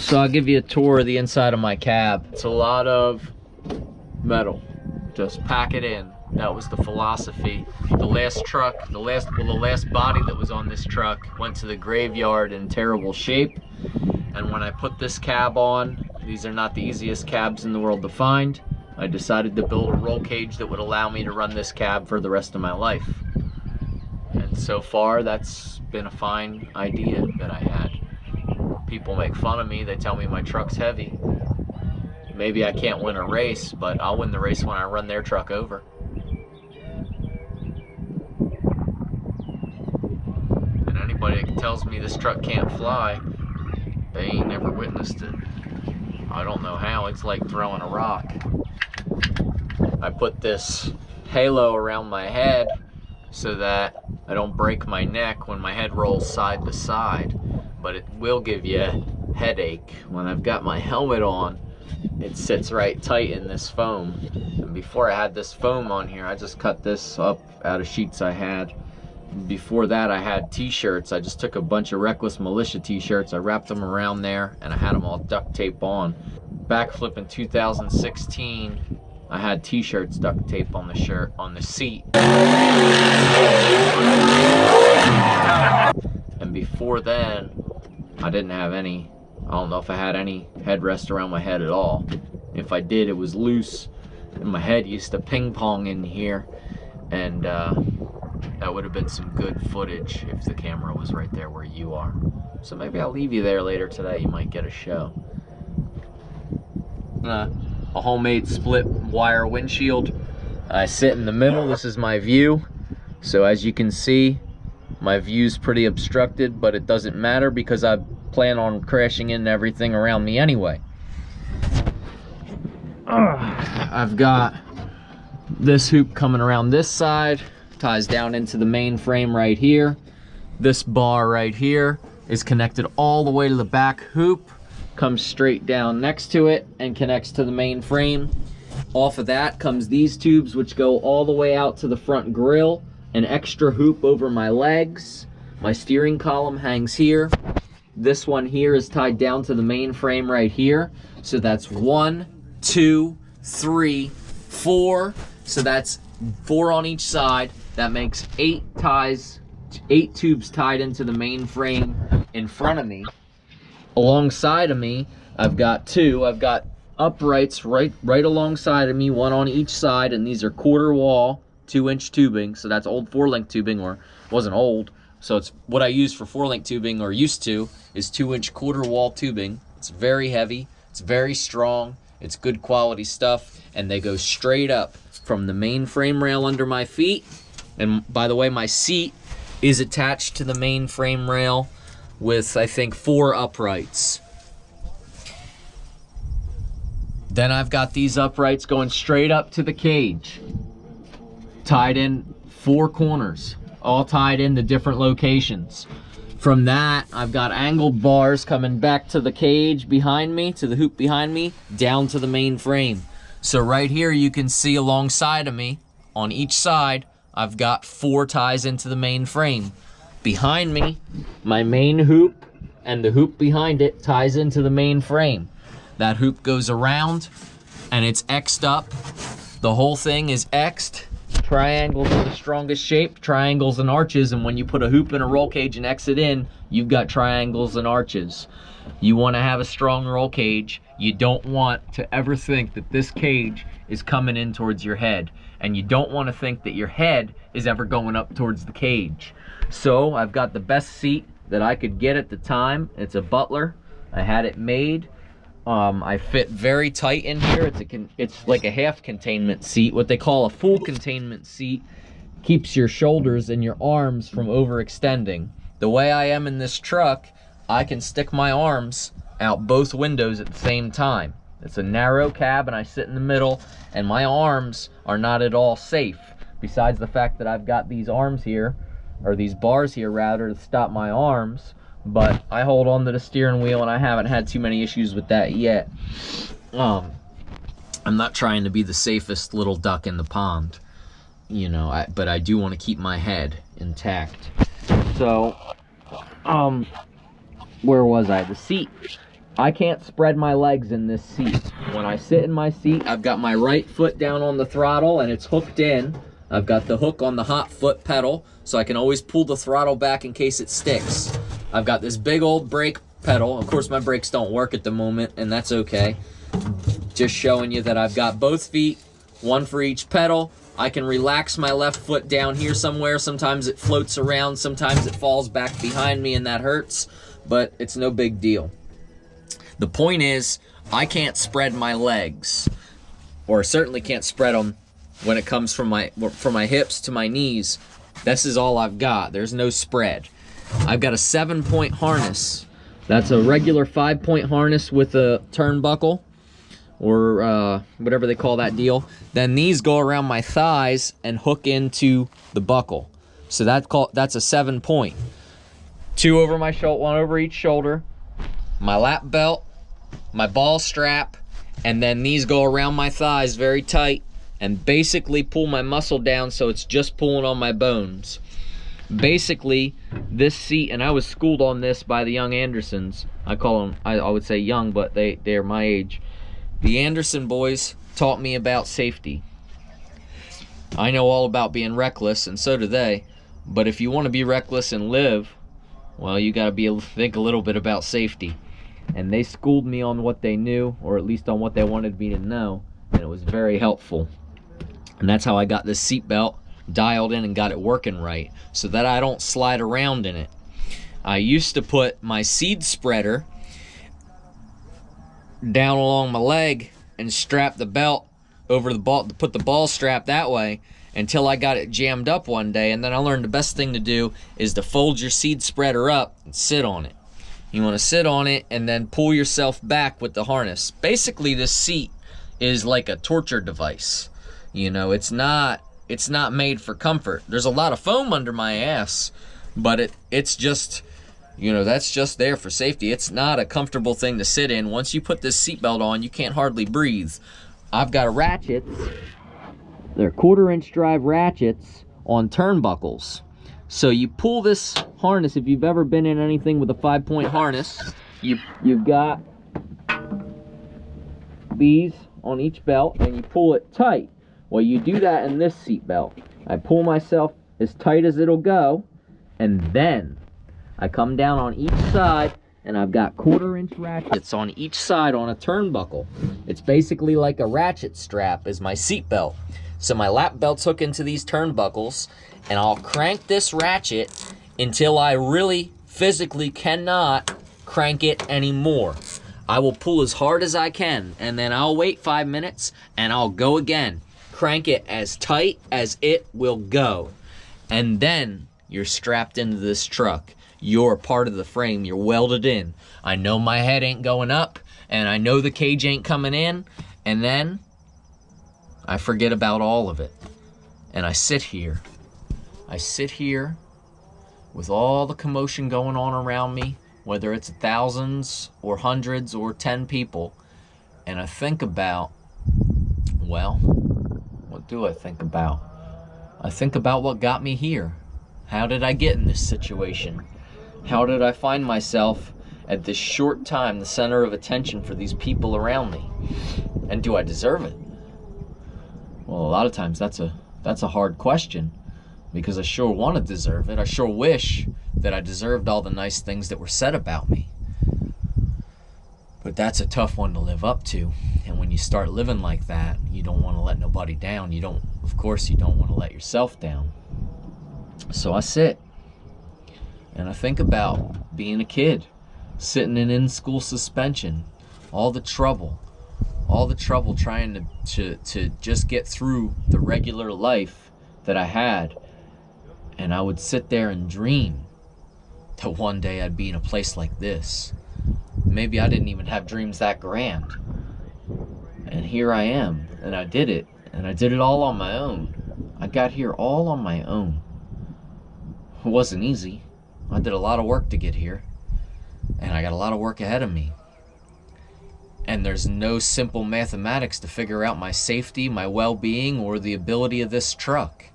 So I'll give you a tour of the inside of my cab. It's a lot of metal. Just pack it in. That was the philosophy. The last truck, the last body that was on this truck went to the graveyard in terrible shape. And when I put this cab on, these are not the easiest cabs in the world to find. I decided to build a roll cage that would allow me to run this cab for the rest of my life. And so far, that's been a fine idea that I had. People make fun of me, they tell me my truck's heavy. Maybe I can't win a race, but I'll win the race when I run their truck over. And anybody that tells me this truck can't fly, they ain't never witnessed it. I don't know how, it's like throwing a rock. I put this halo around my head so that I don't break my neck when my head rolls side to side. But it will give you a headache. When I've got my helmet on, it sits right tight in this foam. And before I had this foam on here, I just cut this up out of sheets I had. Before that, I had t-shirts. I just took a bunch of Reckless Militia t-shirts, I wrapped them around there, and I had them all duct tape on. Backflip in 2016, I had t-shirts duct tape on the shirt, on the seat. And before then, I didn't have any, I don't know if I had any headrest around my head at all. If I did, it was loose, and my head used to ping pong in here, and that would have been some good footage if the camera was right there where you are. So maybe I'll leave you there later today, you might get a show. A homemade split wire windshield. I sit in the middle, this is my view. So as you can see, my view's pretty obstructed, but it doesn't matter because I plan on crashing into everything around me anyway. I've got this hoop coming around this side, ties down into the main frame right here. This bar right here is connected all the way to the back hoop, comes straight down next to it and connects to the main frame. Off of that comes these tubes, which go all the way out to the front grille. An extra hoop over my legs. My steering column hangs here. This one here is tied down to the main frame right here. So that's 1, 2, 3, 4. So that's 4 on each side. That makes 8 tubes tied into the main frame in front of me. Alongside of me, I've got 2. I've got uprights right alongside of me, 1 on each side, and these are quarter wall 2-inch tubing. So that's old 4-link tubing, or wasn't old. So it's what I use for 4-link tubing, or used to, is 2-inch quarter wall tubing. It's very heavy, it's very strong, it's good quality stuff, and they go straight up from the main frame rail under my feet. And by the way, my seat is attached to the main frame rail with, I think, 4 uprights. Then I've got these uprights going straight up to the cage, tied in 4 corners, all tied into different locations. From that, I've got angled bars coming back to the cage behind me, to the hoop behind me, down to the main frame. So right here you can see alongside of me, on each side, I've got 4 ties into the main frame. Behind me, my main hoop and the hoop behind it ties into the main frame. That hoop goes around and it's X'd up. The whole thing is X'd. Triangles are the strongest shape, triangles and arches, and when you put a hoop in a roll cage and X it in, you've got triangles and arches. You want to have a strong roll cage. You don't want to ever think that this cage is coming in towards your head, and you don't want to think that your head is ever going up towards the cage. So I've got the best seat that I could get at the time. It's a Butler. I had it made. I fit very tight in here. It's like a half containment seat. What they call a full containment seat keeps your shoulders and your arms from overextending. The way I am in this truck, I can stick my arms out both windows at the same time. It's a narrow cab and I sit in the middle, and my arms are not at all safe. Besides the fact that I've got these arms here, or these bars here rather, to stop my arms. But I hold on to the steering wheel and I haven't had too many issues with that yet. I'm not trying to be the safest little duck in the pond, you know, but I do want to keep my head intact. So, where was I? The seat I can't spread my legs in this seat. When I sit in my seat, I've got my right foot down on the throttle and it's hooked in. I've got the hook on the hot foot pedal, so I can always pull the throttle back in case it sticks. I've got this big old brake pedal. Of course, my brakes don't work at the moment, and that's okay. Just showing you that I've got both feet, one for each pedal. I can relax my left foot down here somewhere. Sometimes it floats around, sometimes it falls back behind me and that hurts, but it's no big deal. The point is, I can't spread my legs, or certainly can't spread them when it comes from my hips to my knees. This is all I've got. There's no spread. I've got a 7-point harness. That's a regular 5-point harness with a turnbuckle, or whatever they call that deal. Then these go around my thighs and hook into the buckle. So that's a 7-point. 2 over my shoulder, 1 over each shoulder, my lap belt, my ball strap, and then these go around my thighs very tight and basically pull my muscle down so it's just pulling on my bones. Basically, this seat, and I was schooled on this by the young Andersons. I call them, I would say young, but they're my age. The Anderson boys taught me about safety. I know all about being reckless, and so do they. But if you want to be reckless and live, well, you got to be able to think a little bit about safety. And they schooled me on what they knew, or at least on what they wanted me to know, and it was very helpful. And that's how I got this seatbelt dialed in and got it working right, so that I don't slide around in it. I used to put my seed spreader down along my leg and strap the belt over the ball, put the ball strap that way, until I got it jammed up one day. And then I learned the best thing to do is to fold your seed spreader up and sit on it. You want to sit on it and then pull yourself back with the harness. Basically, this seat is like a torture device. You know, it's not made for comfort. There's a lot of foam under my ass, but it's just, you know, that's just there for safety. It's not a comfortable thing to sit in. Once you put this seatbelt on, you can't hardly breathe. I've got ratchets. They're 1/4-inch drive ratchets on turnbuckles. So you pull this harness, if you've ever been in anything with a 5-point harness, you've got these on each belt, and you pull it tight. Well, you do that in this seat belt. I pull myself as tight as it'll go, and then I come down on each side, and I've got 1/4-inch ratchets on each side on a turnbuckle. It's basically like a ratchet strap is my seat belt. So my lap belts hook into these turnbuckles, and I'll crank this ratchet until I really physically cannot crank it anymore. I will pull as hard as I can, and then I'll wait 5 minutes, and I'll go again. Crank it as tight as it will go. And then you're strapped into this truck. You're part of the frame. You're welded in. I know my head ain't going up, and I know the cage ain't coming in, and then I forget about all of it. And I sit here. I sit here with all the commotion going on around me, whether it's thousands or hundreds or 10 people, and I think about, well, what do I think about? I think about what got me here. How did I get in this situation? How did I find myself at this short time the center of attention for these people around me? And do I deserve it? Well, a lot of times that's a hard question, because I sure want to deserve it. I sure wish that I deserved all the nice things that were said about me. But that's a tough one to live up to. And when you start living like that, you don't want to let nobody down. Of course, you don't want to let yourself down. So I sit and I think about being a kid, sitting in school suspension, all the trouble trying to just get through the regular life that I had. And I would sit there and dream that one day I'd be in a place like this. Maybe I didn't even have dreams that grand. And here I am, and I did it. And I did it all on my own. I got here all on my own. It wasn't easy. I did a lot of work to get here. And I got a lot of work ahead of me. And there's no simple mathematics to figure out my safety, my well-being, or the ability of this truck.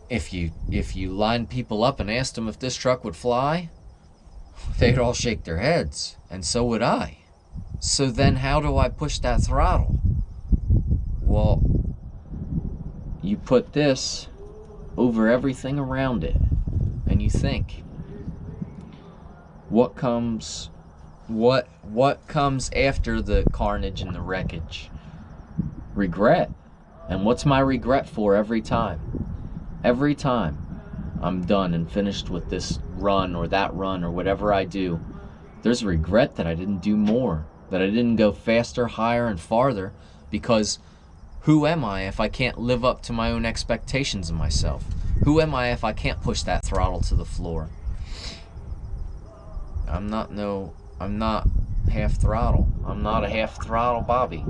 If you lined people up and asked them if this truck would fly, They'd all shake their heads, and so would I. So then how do I push that throttle? Well, you put this over everything around it, and you think, what comes after the carnage and the wreckage? Regret. And what's my regret for every time? Every time I'm done and finished with this run or that run or whatever I do, there's regret that I didn't do more, that I didn't go faster, higher, and farther, because who am I if I can't live up to my own expectations of myself? Who am I if I can't push that throttle to the floor? I'm not half throttle. I'm not a half throttle Bobby.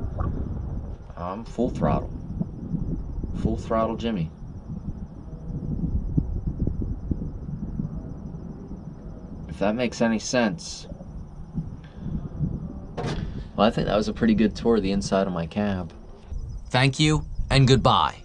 I'm full throttle. Full throttle Jimmy. If that makes any sense. Well, I think that was a pretty good tour of the inside of my cab. Thank you, and goodbye.